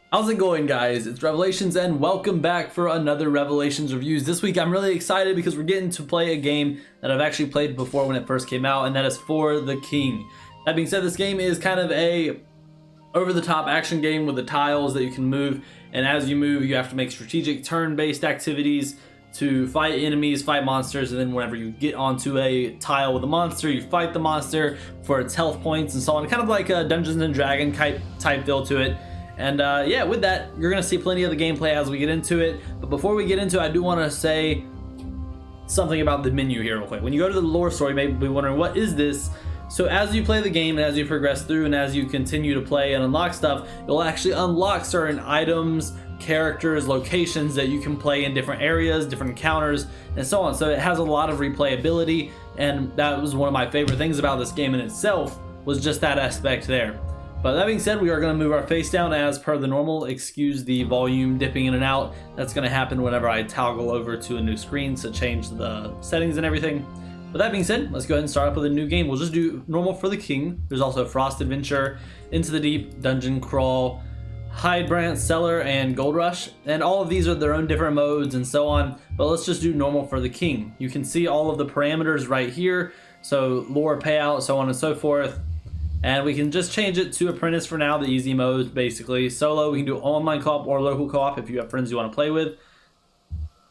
How's it going, guys? It's Revelations and welcome back for another Revelations reviews. This week I'm really excited because we're getting to play a game that I've actually played before when it first came out, and that is For the King. That being said, this game is kind of a over-the-top action game with the tiles that you can move, and as you move you have to make strategic turn-based activities to fight enemies, fight monsters, and then whenever you get onto a tile with a monster, you fight the monster for its health points and so on. Kind of like a Dungeons and Dragons type feel to it. And yeah, with that, you're going to see plenty of the gameplay as we get into it. But before we get into it, I do want to say something about the menu here real quick. When you go to the lore story, you may be wondering, what is this? So as you play the game and as you progress through and as you continue to play and unlock stuff, you'll actually unlock certain items, characters, locations that you can play in different areas, different encounters, and so on. So it has a lot of replayability, and that was one of my favorite things about this game in itself, was just that aspect there. But that being said, we are going to move our face down as per the normal. Excuse the volume dipping in and out. That's going to happen whenever I toggle over to a new screen to change the settings and everything. But that being said, let's go ahead and start up with a new game. We'll just do normal for the King. There's also Frost Adventure, Into the Deep, Dungeon Crawl, Hydebrandt, Cellar, and Gold Rush. And all of these are their own different modes and so on. But let's just do normal for the King. You can see all of the parameters right here. So lore payout, so on and so forth. And we can just change it to Apprentice for now, the easy mode, basically. Solo, we can do online co-op or local co-op if you have friends you want to play with.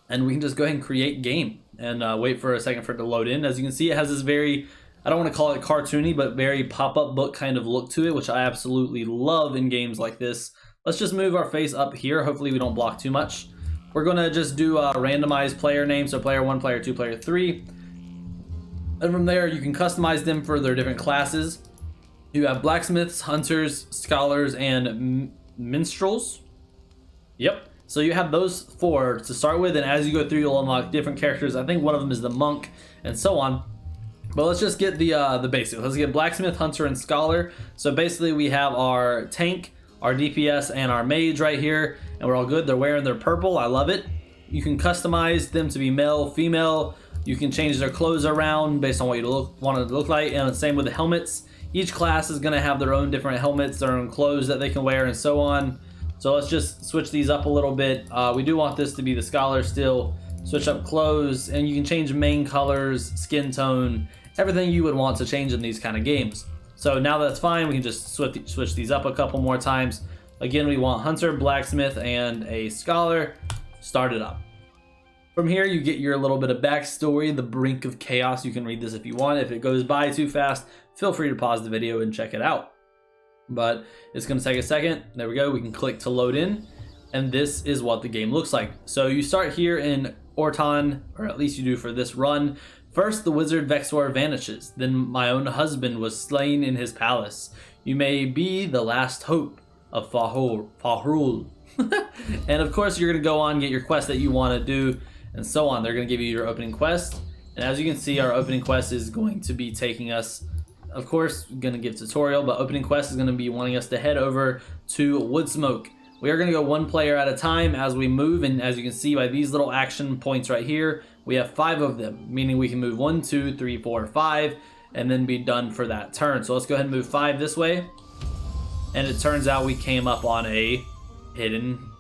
And we can just go ahead and create game and wait for a second for it to load in. As you can see, it has this very, I don't want to call it cartoony, but very pop-up book kind of look to it, which I absolutely love in games like this. Let's just move our face up here. Hopefully we don't block too much. We're going to just do a randomized player name, so player 1, player 2, player 3. And from there, you can customize them for their different classes. You have blacksmiths, hunters, scholars, and minstrels. Yep. So you have those four to start with, and as you go through, you'll unlock different characters. I think one of them is the monk, and so on. But let's just get the basics. Let's get blacksmith, hunter, and scholar. So basically, we have our tank, our DPS, and our mage right here, and we're all good. They're wearing their purple. I love it. You can customize them to be male, female. You can change their clothes around based on what you want it to look like, and the same with the helmets. Each class is going to have their own different helmets, their own clothes that they can wear, and so on. So let's just switch these up a little bit. We do want this to be the scholar still. Switch up clothes, and you can change main colors, skin tone, everything you would want to change in these kind of games. So now that's fine, we can just switch these up a couple more times. Again, we want hunter, blacksmith, and a scholar. Start it up. From here, you get your little bit of backstory, the brink of chaos. You can read this if you want. If it goes by too fast, feel free to pause the video and check it out. But it's going to take a second. There we go. We can click to load in. And this is what the game looks like. So you start here in Orton, or at least you do for this run. First, the wizard Vexor vanishes. Then my own husband was slain in his palace. You may be the last hope of Fahrul. And of course, you're going to go on, get your quest that you want to do, and so on. They're going to give you your opening quest. And as you can see, our opening quest is going to be taking us, of course, going to give tutorial, but opening quest is going to be wanting us to head over to Woodsmoke. We are going to go one player at a time as we move, and as you can see by these little action points right here, we have 5 of them, meaning we can move 1, 2, 3, 4, 5, and then be done for that turn. So let's go ahead and move 5 this way. And it turns out we came up on a hidden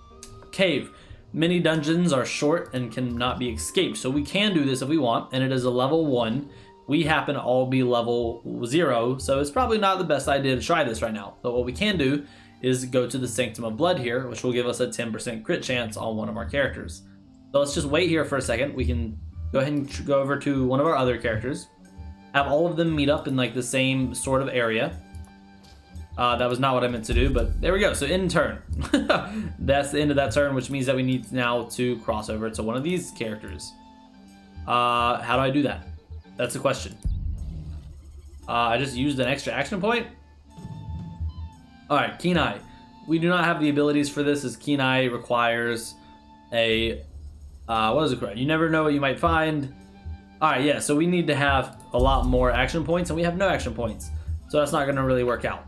cave. Many dungeons are short and cannot be escaped, so we can do this if we want, and it is a level 1. We happen to all be level 0, so it's probably not the best idea to try this right now. But what we can do is go to the Sanctum of Blood here, which will give us a 10% crit chance on one of our characters. So let's just wait here for a second. We can go ahead and go over to one of our other characters, have all of them meet up in like the same sort of area. That was not what I meant to do, but there we go. So end turn. That's the end of that turn, which means that we need now to cross over to one of these characters. How do I do that? That's the question. I just used an extra action point. All right, Keen Eye. We do not have the abilities for this, as Keen Eye requires a, what is it called? You never know what you might find. All right, yeah, so we need to have a lot more action points, and we have no action points. So that's not going to really work out.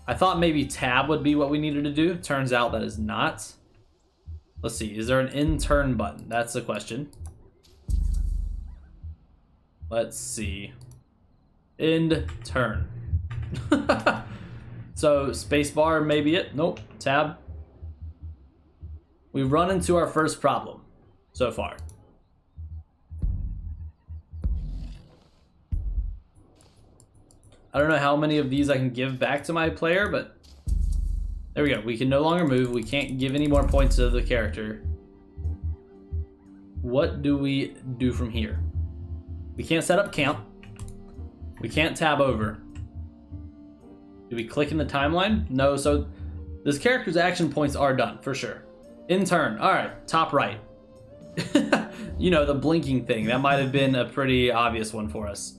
I thought maybe tab would be what we needed to do. Turns out that is not. Let's see, is there an end turn button? That's the question. Let's see. End turn. So spacebar may be it. Nope. Tab. we've run into our first problem so far. I don't know how many of these I can give back to my player, but there we go. We can no longer move. We can't give any more points to the character. What do we do from here? We can't set up camp. We can't tab over. Do we click in the timeline? No, so this character's action points are done, for sure. In turn, all right, top right. You know, the blinking thing. That might have been a pretty obvious one for us.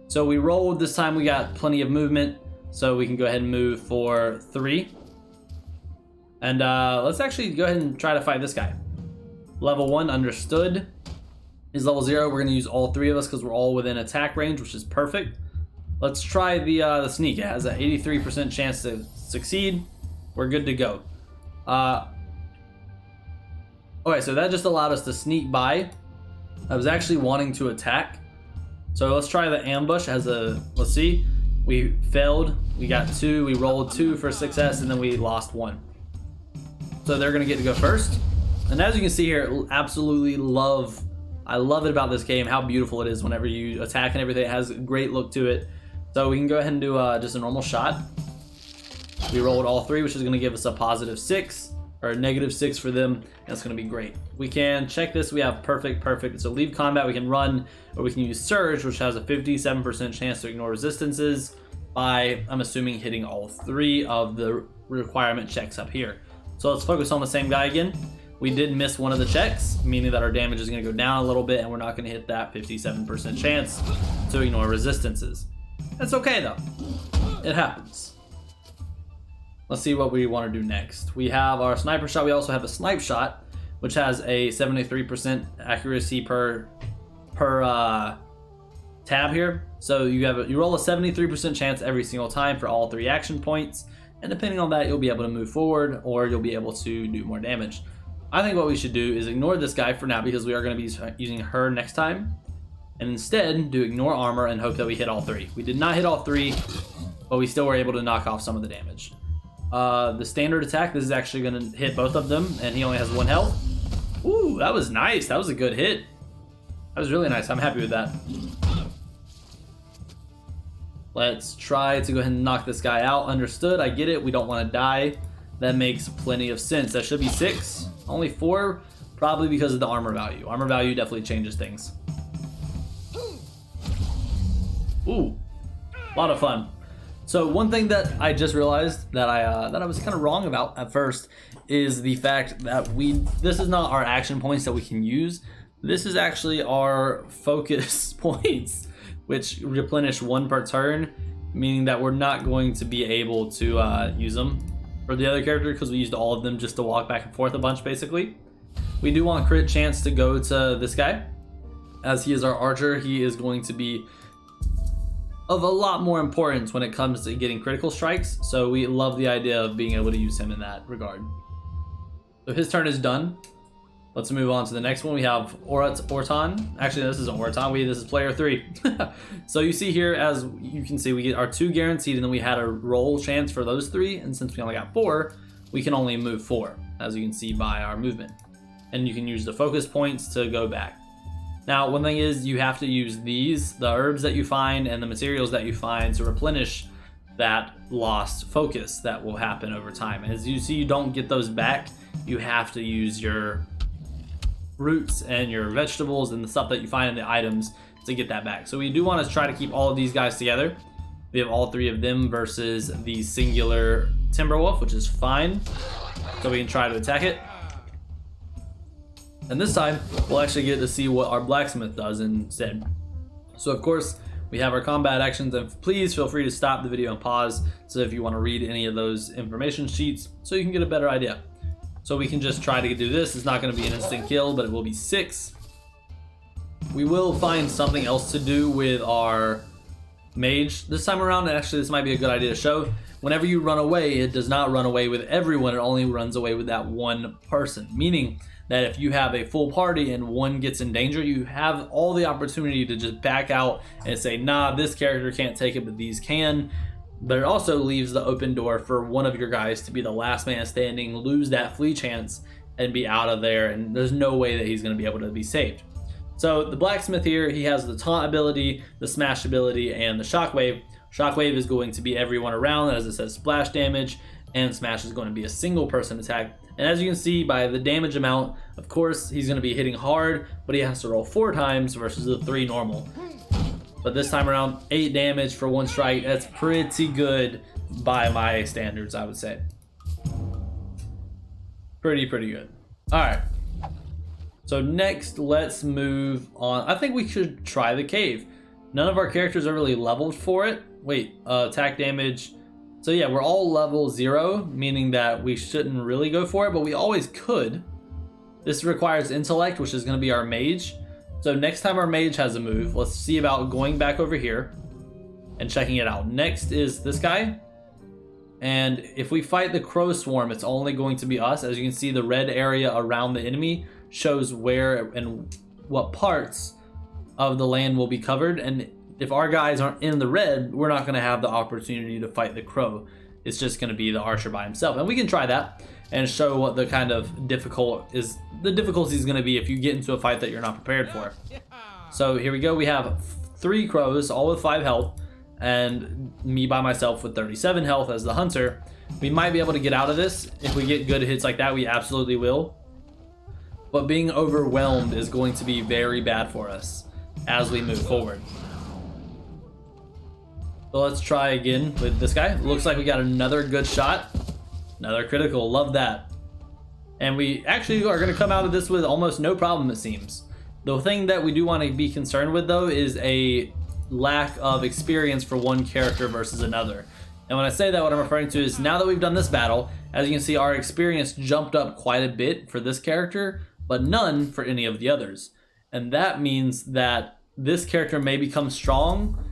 So we rolled, this time we got plenty of movement, so we can go ahead and move for 3. And let's actually go ahead and try to fight this guy. Level 1, understood. He's level 0, we're gonna use all 3 of us because we're all within attack range, which is perfect. Let's try the sneak. It has an 83% chance to succeed. We're good to go. Okay, so that just allowed us to sneak by. I was actually wanting to attack. So let's try the ambush as a, let's see. We failed, we got 2, we rolled 2 for success, and then we lost 1. So they're gonna get to go first. And as you can see here, absolutely I love it about this game, how beautiful it is whenever you attack and everything. It has a great look to it. So we can go ahead and do just a normal shot. We rolled all 3, which is gonna give us a +6, or a -6 for them. That's gonna be great. We can check this, we have perfect. So leave combat, we can run, or we can use surge, which has a 57% chance to ignore resistances by, I'm assuming, hitting all 3 of the requirement checks up here. So let's focus on the same guy again. We did miss one of the checks, meaning that our damage is gonna go down a little bit, and we're not gonna hit that 57% chance to ignore resistances. That's okay though, it happens. Let's see what we want to do next. We have our sniper shot. We also have a snipe shot, which has a 73% accuracy per tab here. So you roll a 73% chance every single time for all 3 action points, and depending on that, you'll be able to move forward or you'll be able to do more damage. I think what we should do is ignore this guy for now because we are going to be using her next time, and instead do ignore armor and hope that we hit all 3. We did not hit all 3, but we still were able to knock off some of the damage. The standard attack, this is actually going to hit both of them, and he only has 1 health. Ooh, that was nice. That was a good hit. That was really nice. I'm happy with that. Let's try to go ahead and knock this guy out. Understood, I get it. We don't want to die. That makes plenty of sense. That should be 6. Only 4, probably because of the armor value. Armor value definitely changes things. Ooh, a lot of fun. So one thing that I just realized that I was kind of wrong about at first is the fact that this is not our action points that we can use. This is actually our focus points, which replenish 1 per turn, meaning that we're not going to be able to use them for the other character because we used all of them just to walk back and forth a bunch basically. We do want crit chance to go to this guy. As he is our archer, he is going to be of a lot more importance when it comes to getting critical strikes, so we love the idea of being able to use him in that regard. So his turn is done. Let's move on to the next one. We have Orton. Actually, this isn't Orton. This is player 3. So you see here, as you can see, we get our 2 guaranteed, and then we had a roll chance for those 3. And since we only got 4, we can only move 4, as you can see by our movement. And you can use the focus points to go back. Now, one thing is you have to use the herbs that you find and the materials that you find to replenish that lost focus that will happen over time. As you see, you don't get those back. You have to use your roots and your vegetables and the stuff that you find in the items to get that back. So we do want to try to keep all of these guys together. We have all 3 of them versus the singular Timberwolf, which is fine. So we can try to attack it. And this time, we'll actually get to see what our Blacksmith does instead. So of course, we have our combat actions, and please feel free to stop the video and pause so if you want to read any of those information sheets so you can get a better idea. So we can just try to do this. It's not going to be an instant kill, but it will be 6. We will find something else to do with our mage this time around. And actually, this might be a good idea to show. Whenever you run away, it does not run away with everyone. It only runs away with that one person, meaning that if you have a full party and one gets in danger, you have all the opportunity to just back out and say, nah, this character can't take it, but these can. But it also leaves the open door for one of your guys to be the last man standing, lose that flee chance, and be out of there, and there's no way that he's going to be able to be saved. So the Blacksmith here, he has the taunt ability, the smash ability, and the shockwave. Shockwave is going to be everyone around, as it says splash damage, and smash is going to be a single person attack. And as you can see by the damage amount, of course, he's going to be hitting hard, but he has to roll 4 times versus the 3 normal. But this time around, 8 damage for 1 strike. That's pretty good by my standards, I would say. Pretty good. All right. So next, let's move on. I think we should try the cave. None of our characters are really leveled for it. Wait, attack damage. So yeah, we're all level 0, meaning that we shouldn't really go for it, but we always could. This requires intellect, which is going to be our mage. So next time our mage has a move, let's see about going back over here and checking it out. Next is this guy. And if we fight the crow swarm, it's only going to be us. As you can see, the red area around the enemy shows where and what parts of the land will be covered. And if our guys aren't in the red, we're not going to have the opportunity to fight the crow. It's just going to be the archer by himself. And we can try that and show what the kind of difficulty is going to be if you get into a fight that you're not prepared for. So here we go. We have 3 crows, all with 5 health, and me by myself with 37 health as the hunter. We might be able to get out of this. If we get good hits like that, we absolutely will. But being overwhelmed is going to be very bad for us as we move forward. So let's try again with this guy. Looks like we got another good shot. Another critical, love that. And we actually are going to come out of this with almost no problem, it seems. The thing that we do want to be concerned with, though, is a lack of experience for one character versus another. And when I say that, what I'm referring to is now that we've done this battle, as you can see, our experience jumped up quite a bit for this character, but none for any of the others. And that means that this character may become strong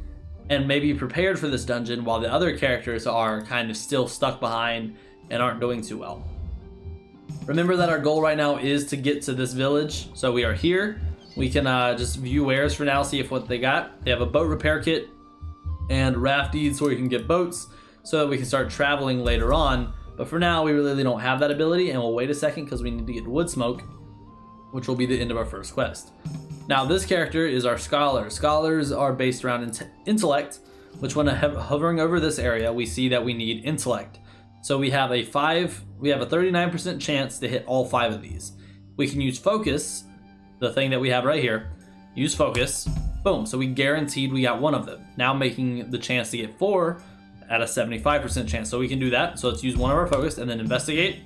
and may be prepared for this dungeon, while the other characters are kind of still stuck behind and aren't doing too well. Remember that our goal right now is to get to this village. So we are here. We can just view wares for now, see if what they got. They have a boat repair kit and raft deeds where you can get boats so that we can start traveling later on. But for now, we really don't have that ability, and we'll wait a second because we need to get wood smoke, which will be the end of our first quest. Now, this character is our scholar. Scholars are based around intellect, which when hovering over this area, we see that we need intellect. So we have a 39% chance to hit all 5 of these. We can use focus, the thing that we have right here. Use focus, boom. So we guaranteed we got 1 of them. Now making the chance to get 4 at a 75% chance. So we can do that. So let's use 1 of our focus and then investigate.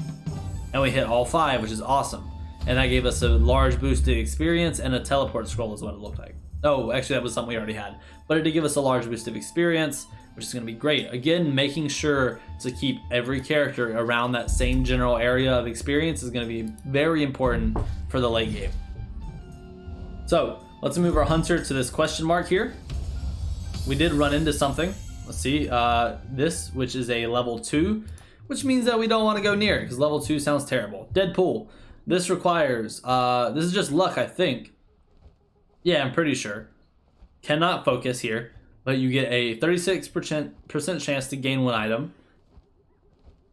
And we hit all 5, which is awesome. And that gave us a large boosted experience, and a teleport scroll is what it looked like. Oh, actually that was something we already had. But it did give us a large boost of experience, which is going to be great. Again, making sure to keep every character around that same general area of experience is going to be very important for the late game. So let's move our hunter to this question mark here. We did run into something. Let's see, this, which is a level 2, which means that we don't want to go near it because level 2 sounds terrible. Dead pool. This requires, this is just luck, I think. Yeah, I'm pretty sure. Cannot focus here, but you get a 36% chance to gain 1 item,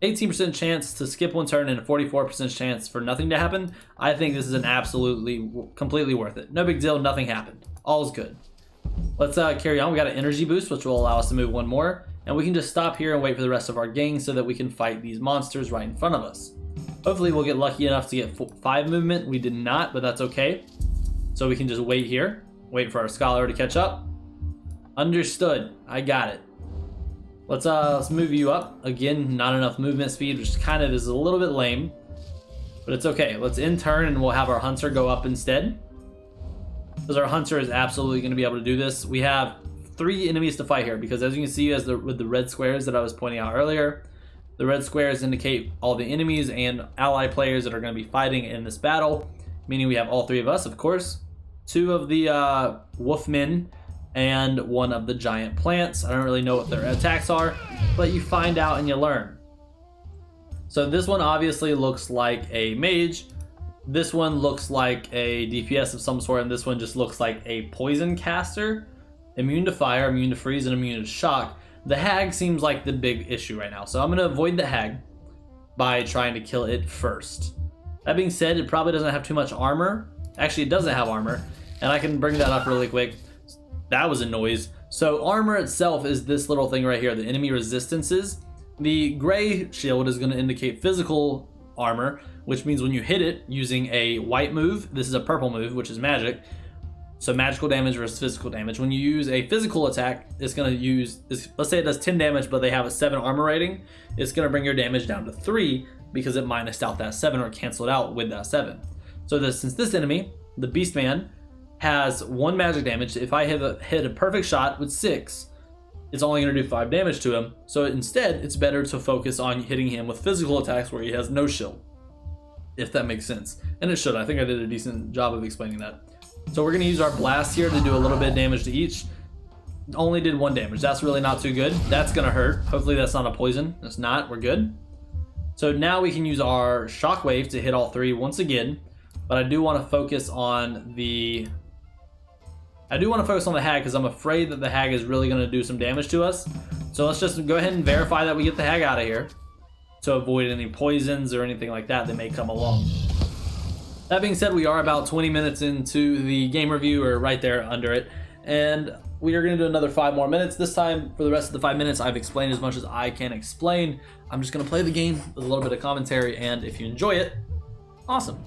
18% chance to skip 1 turn, and a 44% chance for nothing to happen. I think this is an absolutely, completely worth it. No big deal, nothing happened. All's good. Let's carry on. We got an energy boost, which will allow us to move 1 more, and we can just stop here and wait for the rest of our gang so that we can fight these monsters right in front of us. Hopefully we'll get lucky enough to get 5 movement. We did not, but that's okay. So we can just wait here, wait for our scholar to catch up. Understood. I got it. Let's move you up. Again, not enough movement speed, which kind of is a little bit lame, but it's okay. Let's end turn and we'll have our hunter go up instead, because our hunter is absolutely going to be able to do this. We have 3 enemies to fight here, because as you can see, with the red squares that I was pointing out earlier, the red squares indicate all the enemies and ally players that are going to be fighting in this battle, meaning we have all 3 of us, of course, 2 of the wolfmen and 1 of the giant plants. I don't really know what their attacks are, but you find out and you learn. So this one obviously looks like a mage. This one looks like a DPS of some sort, and this one just looks like a poison caster. Immune to fire, immune to freeze, and immune to shock. The hag seems like the big issue right now, so I'm going to avoid the hag by trying to kill it first. That being said, it probably doesn't have too much armor. Actually, it doesn't have armor, and I can bring that up really quick. That was a noise. So armor itself is this little thing right here, the enemy resistances. The gray shield is going to indicate physical armor, which means when you hit it using a white move, this is a purple move, which is magic. So magical damage versus physical damage. When you use a physical attack, it's going to use, let's say it does 10 damage, but they have a 7 armor rating. It's going to bring your damage down to 3 because it minused out that 7 or canceled out with that 7. So since this enemy, the Beastman, has 1 magic damage, if I hit a perfect shot with 6, it's only going to do 5 damage to him. So instead, it's better to focus on hitting him with physical attacks where he has no shield. If that makes sense. And it should. I think I did a decent job of explaining that. So we're going to use our blast here to do a little bit of damage to each. Only did 1 damage. That's really not too good. That's going to hurt. Hopefully that's not a poison. It's not. We're good. So now we can use our shockwave to hit all 3 once again. But I do want to focus on the hag because I'm afraid that the hag is really going to do some damage to us. So let's just go ahead and verify that we get the hag out of here to avoid any poisons or anything like that may come along. That being said, we are about 20 minutes into the game review, or right there under it, and we are going to do another 5 more minutes. This time, for the rest of the 5 minutes, I've explained as much as I can explain. I'm just going to play the game with a little bit of commentary, and if you enjoy it, awesome.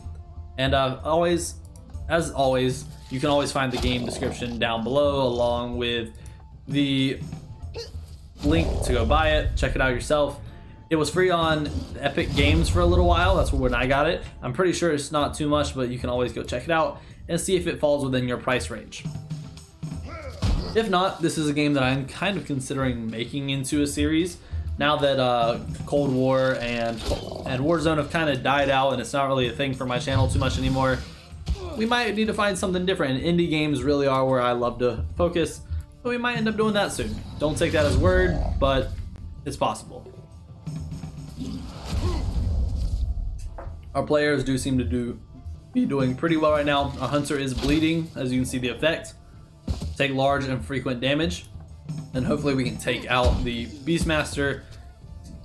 And as always, you can always find the game description down below, along with the link to go buy it. Check it out yourself. It was free on Epic Games for a little while. That's when I got it. I'm pretty sure it's not too much, but you can always go check it out and see if it falls within your price range. If not, this is a game that I'm kind of considering making into a series. Now that Cold War and Warzone have kind of died out and it's not really a thing for my channel too much anymore, we might need to find something different. And indie games really are where I love to focus, so we might end up doing that soon. Don't take that as word, but it's possible. Our players do seem to be doing pretty well right now. Our hunter is bleeding, as you can see the effect. Take large and frequent damage, and hopefully we can take out the Beastmaster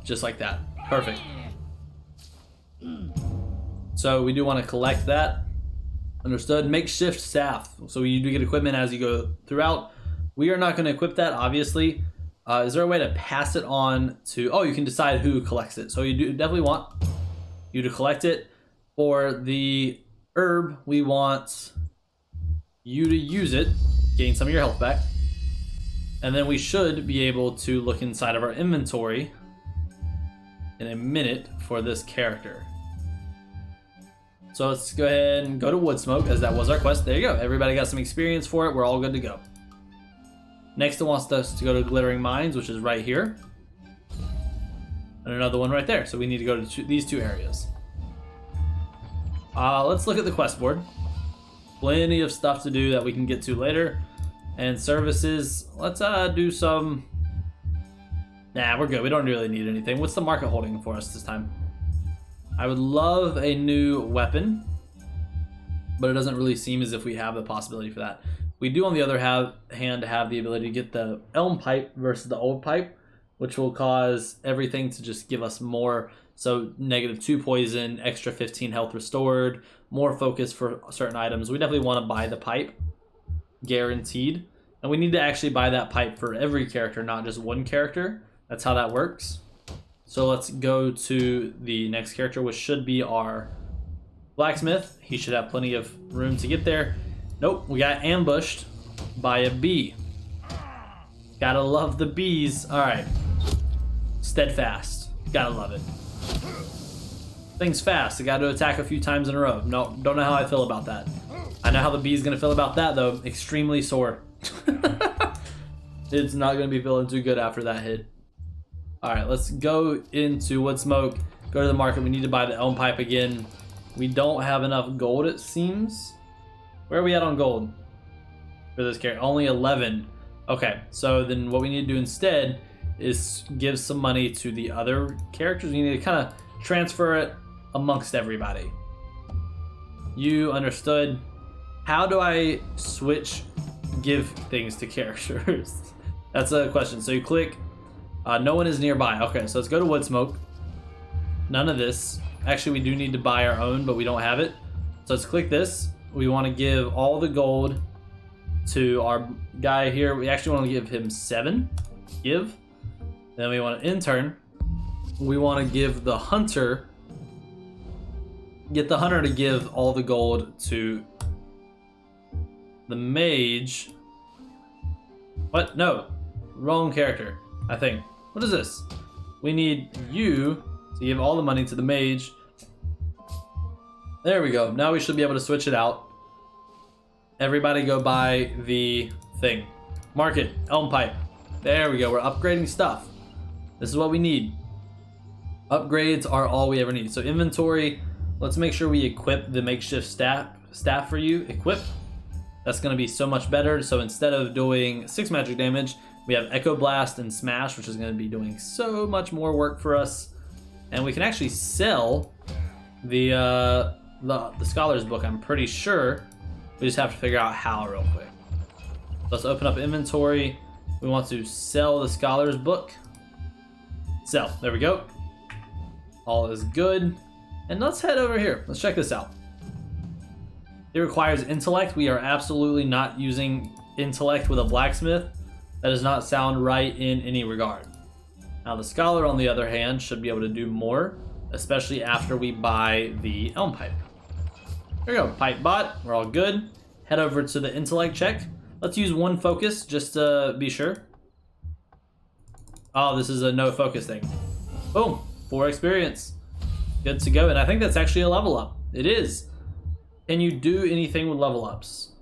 just like that. Perfect. So we do want to collect that. Understood. Makeshift staff. So you do get equipment as you go throughout. We are not going to equip that, obviously. Is there a way to pass it on to... Oh, you can decide who collects it. So you do definitely want you to collect it. For the herb, we want you to use it, gain some of your health back. And then we should be able to look inside of our inventory in a minute for this character. So let's go ahead and go to Woodsmoke, as that was our quest. There you go. Everybody got some experience for it. We're all good to go. Next, it wants us to go to Glittering Mines, which is right here. And another one right there. So we need to go to these 2 areas. Let's look at the quest board. Plenty of stuff to do that we can get to later. And services, let's do some... Nah, we're good. We don't really need anything. What's the market holding for us this time? I would love a new weapon, but it doesn't really seem as if we have the possibility for that. We do, on the other hand, have the ability to get the elm pipe versus the old pipe, which will cause everything to just give us more. So -2 poison, extra 15 health restored, more focus for certain items. We definitely want to buy the pipe, guaranteed. And we need to actually buy that pipe for every character, not just one character. That's how that works. So let's go to the next character, which should be our Blacksmith. He should have plenty of room to get there. Nope, we got ambushed by a bee. Gotta love the bees. All right. Steadfast. Gotta love it. Thing's fast. I got to attack a few times in a row. No, don't know how I feel about that. I know how the bee's gonna feel about that, though. Extremely sore. It's not gonna be feeling too good after that hit. All right, let's go into Woodsmoke. Go to the market. We need to buy the elm pipe again. We don't have enough gold, it seems. Where are we at on gold for this character? Only 11. Okay, so then what we need to do instead is give some money to the other characters. We need to kind of transfer it amongst everybody. You understood. How do I give things to characters? That's a question. So you click, no one is nearby. Okay, so let's go to Woodsmoke. None of this. Actually, we do need to buy our own, but we don't have it. So let's click this. We want to give all the gold to our guy here. We actually want to give him 7. Give. Then we want an intern. We want to give the hunter. Get the hunter to give all the gold to the mage. What? No. Wrong character, I think. What is this? We need you to give all the money to the mage. There we go. Now we should be able to switch it out. Everybody go buy the thing. Market, elm pipe. There we go. We're upgrading stuff. This is what we need. Upgrades are all we ever need. So inventory, let's make sure we equip the makeshift staff for you. Equip. That's going to be so much better. So instead of doing 6 magic damage, we have Echo Blast and Smash, which is going to be doing so much more work for us. And we can actually sell the Scholar's Book, I'm pretty sure. We just have to figure out how real quick. Let's open up inventory. We want to sell the Scholar's Book. Sell. There we go. All is good. And let's head over here. Let's check this out. It requires intellect. We are absolutely not using intellect with a blacksmith. That does not sound right in any regard. Now the scholar, on the other hand, should be able to do more, especially after we buy the elm pipe. There we go. Pipe bought. We're all good. Head over to the intellect check. Let's use 1 focus just to be sure. Oh, this is a no focus thing. Boom. 4 experience. Good to go. And I think that's actually a level up. It is. Can you do anything with level ups?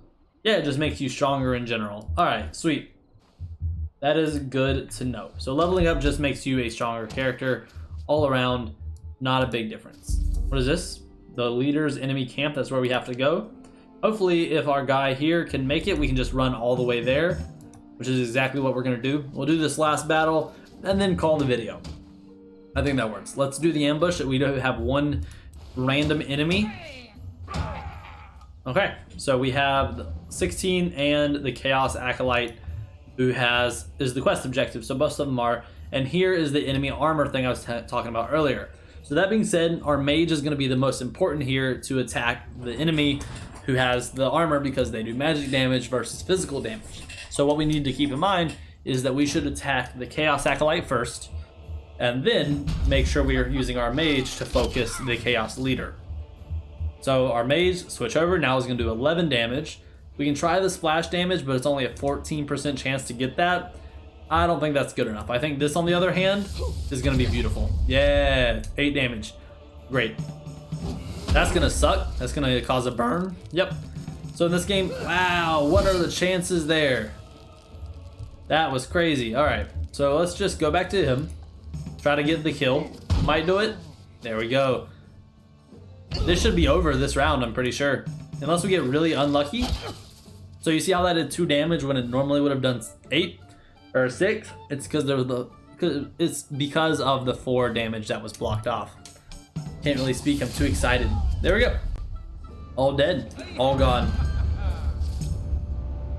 Yeah, it just makes you stronger in general. All right, sweet. That is good to know. So leveling up just makes you a stronger character all around. Not a big difference. What is this? The leader's enemy camp. That's where we have to go. Hopefully, if our guy here can make it, we can just run all the way there, which is exactly what we're going to do. We'll do this last battle and then call the video. I think that works. Let's do the ambush. We do have 1 random enemy. Okay, so we have 16 and the Chaos Acolyte, who is the quest objective. So most of them are. And here is the enemy armor thing I was talking about earlier. So that being said, our mage is going to be the most important here to attack the enemy who has the armor, because they do magic damage versus physical damage. So what we need to keep in mind is that we should attack the Chaos Acolyte first, and then make sure we are using our mage to focus the Chaos Leader. So our mage, switch over, now is going to do 11 damage. We can try the splash damage, but it's only a 14% chance to get that. I don't think that's good enough. I think this, on the other hand, is going to be beautiful. Yeah, 8 damage. Great. That's going to suck. That's going to cause a burn. Yep. So in this game, wow, what are the chances there? That was crazy. All right, so let's just go back to him. Try to get the kill. Might do it. There we go. This should be over this round, I'm pretty sure. Unless we get really unlucky. So you see how that did 2 damage when it normally would have done 8 or 6? It's because of the 4 damage that was blocked off. Can't really speak, I'm too excited. There we go. All dead, all gone.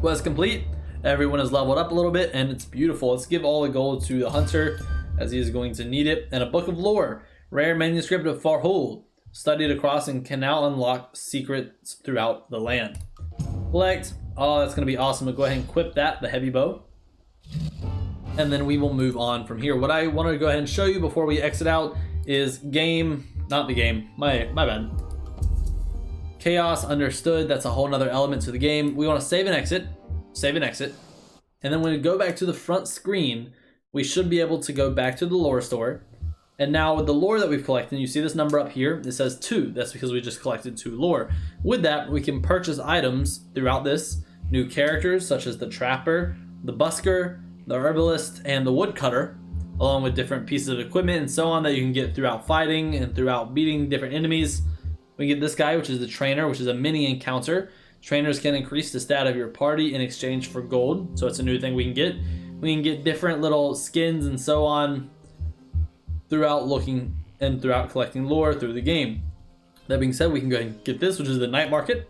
Quest complete. Everyone is leveled up a little bit and it's beautiful. Let's give all the gold to the hunter, as he is going to need it. And a book of lore. Rare manuscript of Farhul. Studied across and can now unlock secrets throughout the land. Collect. Oh, that's going to be awesome. We'll go ahead and equip that, the heavy bow. And then we will move on from here. What I wanted to go ahead and show you before we exit out is not the game. My bad. Chaos, understood. That's a whole nother element to the game. We want to save and exit. Save and exit. And then when we go back to the front screen, we should be able to go back to the lore store. And now with the lore that we've collected, you see this number up here, it says 2. That's because we just collected 2 lore. With that, we can purchase items throughout this. New characters such as the Trapper, the Busker, the Herbalist, and the Woodcutter, along with different pieces of equipment and so on that you can get throughout fighting and throughout beating different enemies. We get this guy, which is the Trainer, which is a mini encounter. Trainers can increase the stat of your party in exchange for gold, so it's a new thing we can get. We can get different little skins and so on throughout looking and throughout collecting lore through the game. That being said, we can go ahead and get this, which is the night market,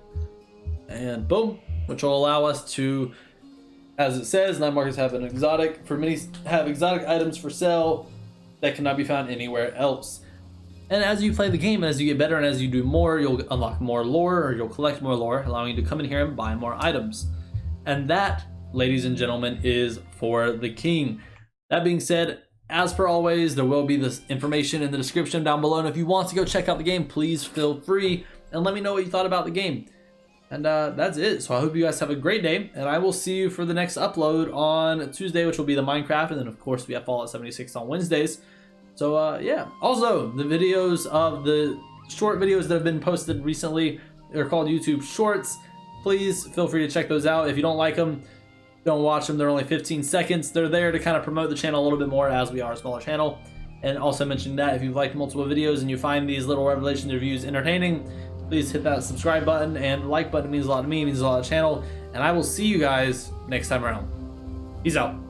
and boom, which will allow us to, as it says, night markets have exotic items for sale that cannot be found anywhere else. And as you play the game, and as you get better, and as you do more, you'll unlock more lore, or you'll collect more lore, allowing you to come in here and buy more items. And that, ladies and gentlemen, is for the king. That being said, as per always, there will be this information in the description down below, and if you want to go check out the game, please feel free and let me know what you thought about the game. And that's it. So I hope you guys have a great day, and I will see you for the next upload on Tuesday, which will be the Minecraft, and then of course we have Fallout 76 on Wednesdays. So yeah. Also, the videos of the short videos that have been posted recently, they're called YouTube Shorts. Please feel free to check those out. If you don't like them, don't watch them. They're only 15 seconds. They're there to kind of promote the channel a little bit more, as we are a smaller channel. And also mention that if you've liked multiple videos and you find these little Revelations reviews entertaining, please hit that subscribe button, and like button means a lot to me, means a lot to the channel. And I will see you guys next time around. Peace out.